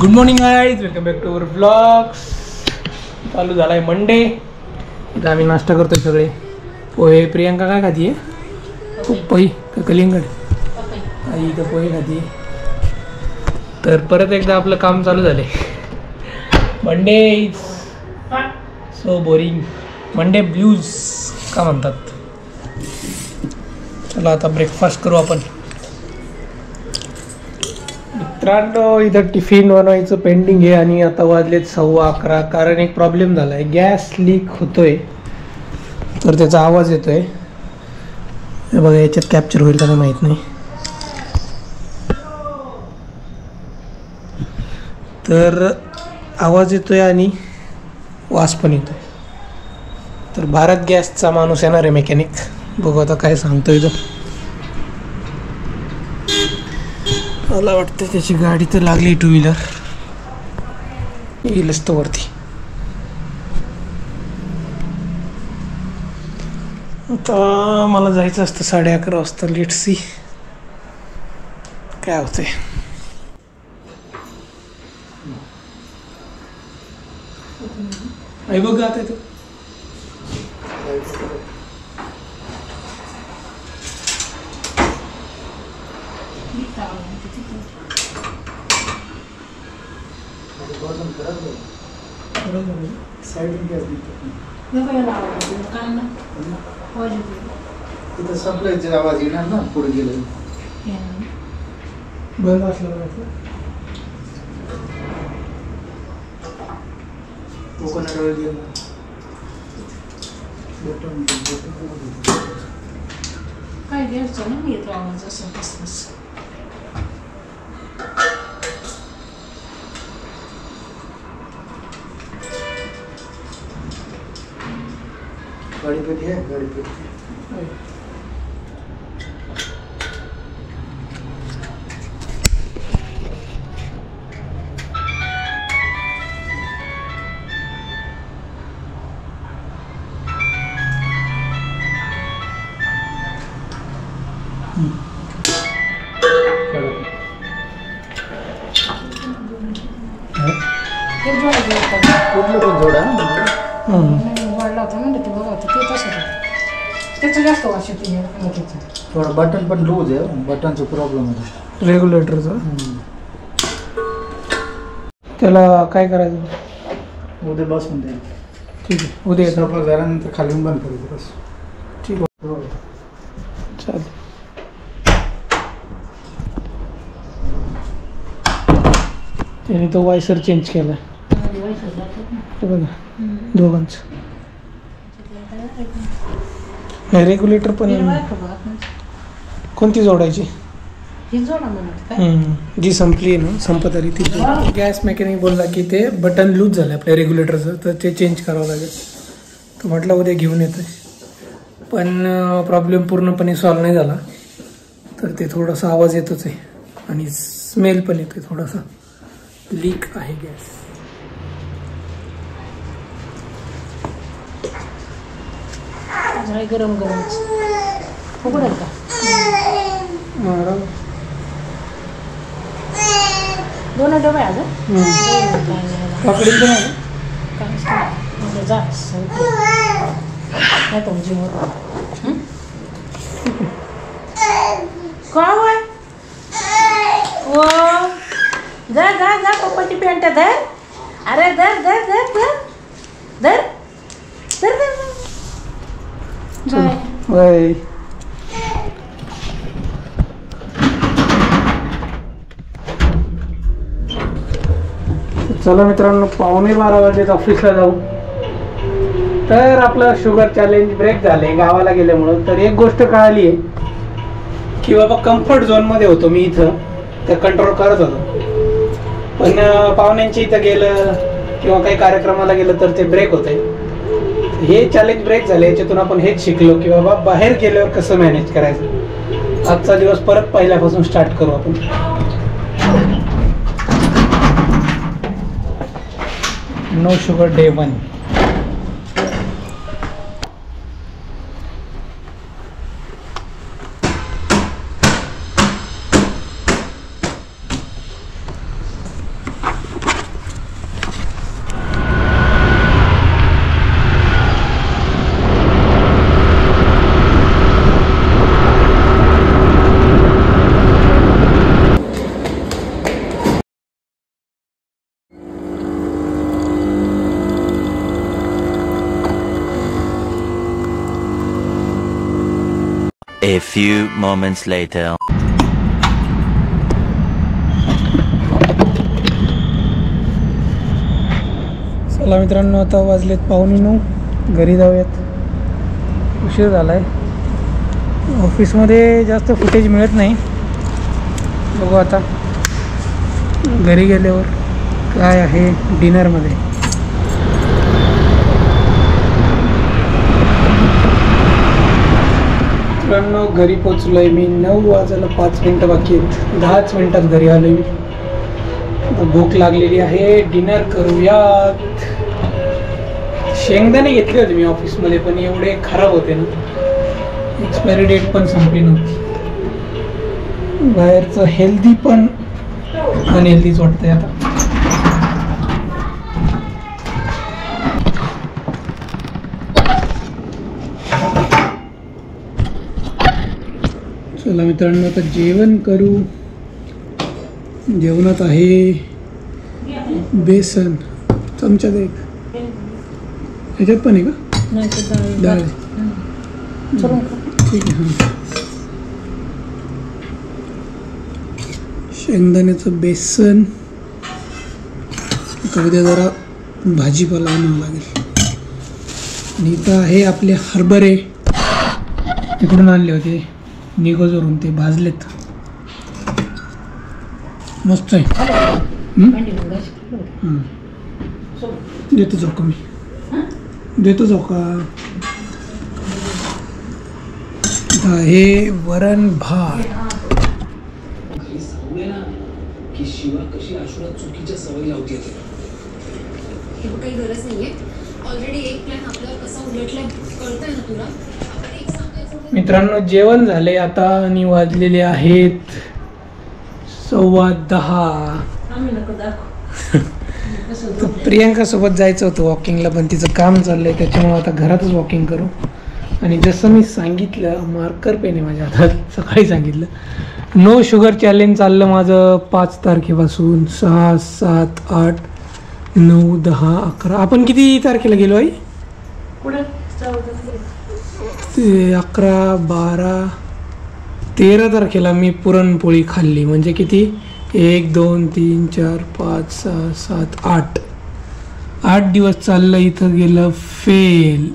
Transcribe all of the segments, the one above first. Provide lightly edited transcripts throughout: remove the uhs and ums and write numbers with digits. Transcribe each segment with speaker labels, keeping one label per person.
Speaker 1: Good morning guys, welcome back to our blogs. चालू झाला आहे मंडे. इथं आम्ही नाश्ता करतोय सगळे. पोहे. प्रियांका काय खाती आहे? पोहे का कलिंगड? आई इथं पोहे खाती. तर परत एकदा आपलं काम चालू झालं आहे. Monday is so boring. Monday blues का म्हणतात. चला आता ब्रेकफास्ट करू आपण. मित्रांनो, इथं टिफिन बनवायचं पेंडिंग आहे आणि आता वाजलेत 11:15. कारण एक प्रॉब्लेम झाला आहे, गॅस लीक होतोय. तर त्याचा आवाज येतोय. हे बघा, याच्यात कॅप्चर होईल का नाही माहीत नाही. तर आवाज येतोय आणि वास पण येतोय. तर भारत गॅसचा माणूस येणार आहे, मेकॅनिक. बघू आता काय सांगतोय. तो मला वाटतं त्याची गाडी तर लागली, टू व्हीलर येईलच तो वरती. आता मला जायचं असतं 11:30 वाजता. लेट सी काय होतंय. आई बघ आता तू.
Speaker 2: सप्लायचे आवाज येणार ना, पुढे गेलं
Speaker 1: बंद असलं
Speaker 3: काय घ्यायचं ना, येतो आवाज असं बस.
Speaker 2: गाड़ी पेटी है, गाड़ी पेटी थोड़ा बटन पण लूज है, बटनचा प्रॉब्लेम आहे
Speaker 1: रेग्युलेटरचा. त्याला काय करायचं?
Speaker 2: उद्या बसून दे.
Speaker 1: ठीक आहे, उद्या येतो.
Speaker 2: सफर झाल्यानंतर खाली बंद करायचं बस.
Speaker 1: ठीक आहे, चालेल. त्याने तो वायसर चेंज केला. ते बघा दोघांचं. रेग्युलेटर पण कोणती जोडायची? जी संपली ना, संपत आली ती. गॅस मेकॅनिक बोलला की ते बटन लूज झालं आपल्या रेग्युलेटरचं, तर ते चेंज करावं लागेल. तर म्हटलं उद्या घेऊन येतोय. पण प्रॉब्लेम पूर्णपणे सॉल्व नाही झाला. तर ते थोडासा आवाज येतोच आहे आणि स्मेल पण येतोय. थोडासा लीक आहे गॅस.
Speaker 3: गरम गरम उघडेल का? दोन डबे आज
Speaker 1: पकडील तर
Speaker 3: जा जीव काय ओ जा जा जा पप्पाची पॅन्ट धर. अरे धर धर धर धर धर धर धर.
Speaker 1: बाय. चला मित्रांनो, 11:15 वाजलेत ऑफिसला जाऊ. तर आपलं शुगर चॅलेंज ब्रेक झाले गावाला गेल्यामुळं. तर एक गोष्ट कळाली आहे की बाबा, कम्फर्ट झोनमध्ये होतो मी इथं, तर कंट्रोल करत होतो. पण पाहुण्यांच्या इथं गेलं किंवा काही कार्यक्रमाला गेलं तर ते ब्रेक होतंय. हे चॅलेंज ब्रेक झाले. याच्यातून आपण हेच शिकलो की बाबा, बाहेर गेल्यावर कसं मॅनेज करायचं. आजचा दिवस परत पहिल्यापासून स्टार्ट करू आपण. No sugar day 1.
Speaker 4: A few moments later.
Speaker 1: चला मित्रांनो, आता वाजलेत 8:45, घरी जाऊयात, उशीर झाला आहे. ऑफिसमध्ये जास्त फुटेज मिळत नाही, बघू आता घरी गेल्यावर काय आहे डिनरमध्ये. मित्रांनो, घरी पोचलो आहे मी. 9 वाजायला 5 मिनटं बाकी आहेत. 10च मिनटात घरी आलो मी. आता भूक लागलेली आहे, डिनर करूयात. शेंगदाणे घेतले होते मी ऑफिसमध्ये, पण एवढे खराब होते ना, एक्सपायरी डेट पण संपली नव्हती. बाहेरचं हेल्दी पण अनहेल्दीच वाटतंय आता. चला मित्रांनो, आता जेवण करू. जेवणात आहे बेसन, चमचा दे. ह्याच्यात पण आहे का डाळ? ठीक आहे. हां, शेंगदाण्याचं बेसन. आता उद्या जरा भाजीपाला आणावं लागेल. आणि इथं आहे आपले हरभरे, तिकडून आणले होते निगोजवरून, ते भाजलेत, मस्त आहे. देतो जाऊ का मी, देतो जाऊ का. हे वरण भात.
Speaker 5: की शिवा कशी आशुरात चुकीच्या सवयी लावते.
Speaker 6: हे काही गरज नाहीये. ऑलरेडी एक प्लॅन आपल्याला कसा उलटलाय कळतंय ना तुला. आपण एक सांगायचं.
Speaker 1: मित्रांनो, जेवण झाले आता आणि वाजलेले आहेत 10:15. तर प्रियांका सोबत जायचं होतं वॉकिंगला, पण तिचं काम चाललंय, त्याच्यामुळे आता घरातच वॉकिंग करू. आणि जसं मी सांगितलं, मार्कर पेन आहे माझ्या हातात, सकाळी सांगितलं, नो शुगर चॅलेंज चाललं माझं 5 तारखेपासून. 6, 7, 8, 9, 10, 11. आपण किती तारखेला गेलो आई? ते 11, 12, 13 तारखेला मी पुरणपोळी खाल्ली. म्हणजे किती? 1, 2, 3, 4, 5, 6, 7, 8. 8 दिवस चाललं. इथं गेलं फेल.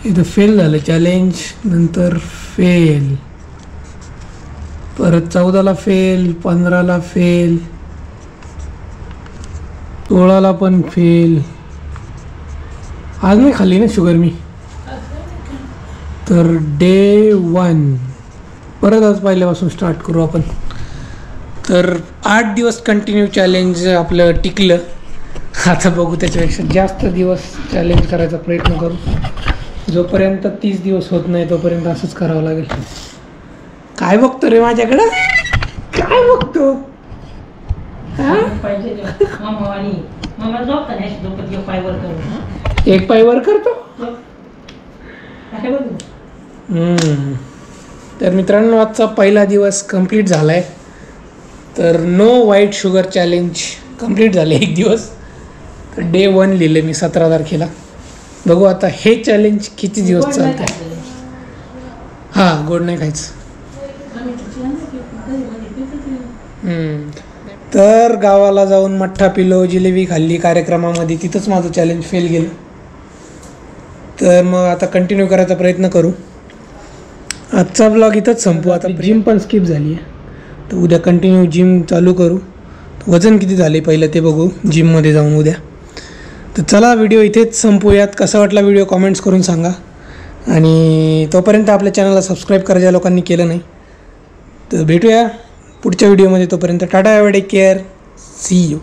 Speaker 1: इथं फेल झालं चॅलेंज, नंतर फेल, परत 14ला फेल, 15ला फेल, 16ला पण फेल. आज नाही खाल्ली ना शुगर मी. तर डे 1 परत आज पहिल्यापासून स्टार्ट करू आपण. तर 8 दिवस कंटिन्यू चॅलेंज आपलं टिकलं. आता बघू त्याच्यापेक्षा जास्त दिवस चॅलेंज करायचा प्रयत्न करू. जोपर्यंत 30 दिवस होत नाही तोपर्यंत असंच करावं लागेल. काय बघतो रे माझ्याकडं? काय बघतो? एक पाय वर करतो. तर मित्रांनो, आजचा पहिला दिवस कंप्लीट झाला आहे. तर no white sugar challenge complete झाले 1 दिवस. तर डे 1 लिहिलं मी 17 तारखेला. बघू आता हे चॅलेंज किती दिवस चालतं. हां, गोड नाही खायचं. तर गावाला जाऊन मठ्ठा पिलो, जिलेबी खाल्ली कार्यक्रमामध्ये, तिथंच माझं चॅलेंज फेल गेलं. तर मग आता कंटिन्यू करायचा प्रयत्न करू. आजचा ब्लॉग इथंच संपू. आता जिम पण स्किप झाली आहे, तर उद्या कंटिन्यू जिम चालू करू. वजन किती झाले पहिलं ते बघू जिममध्ये जाऊन उद्या. तर चला, व्हिडिओ इथेच संपूयात. कसा वाटला व्हिडिओ कमेंट्स करून सांगा. आणि तोपर्यंत आपल्या चॅनलला सबस्क्राईब करा ज्या लोकांनी केलं नाही. तर भेटूया पुढच्या व्हिडिओमध्ये. तोपर्यंत tata, take care, see you.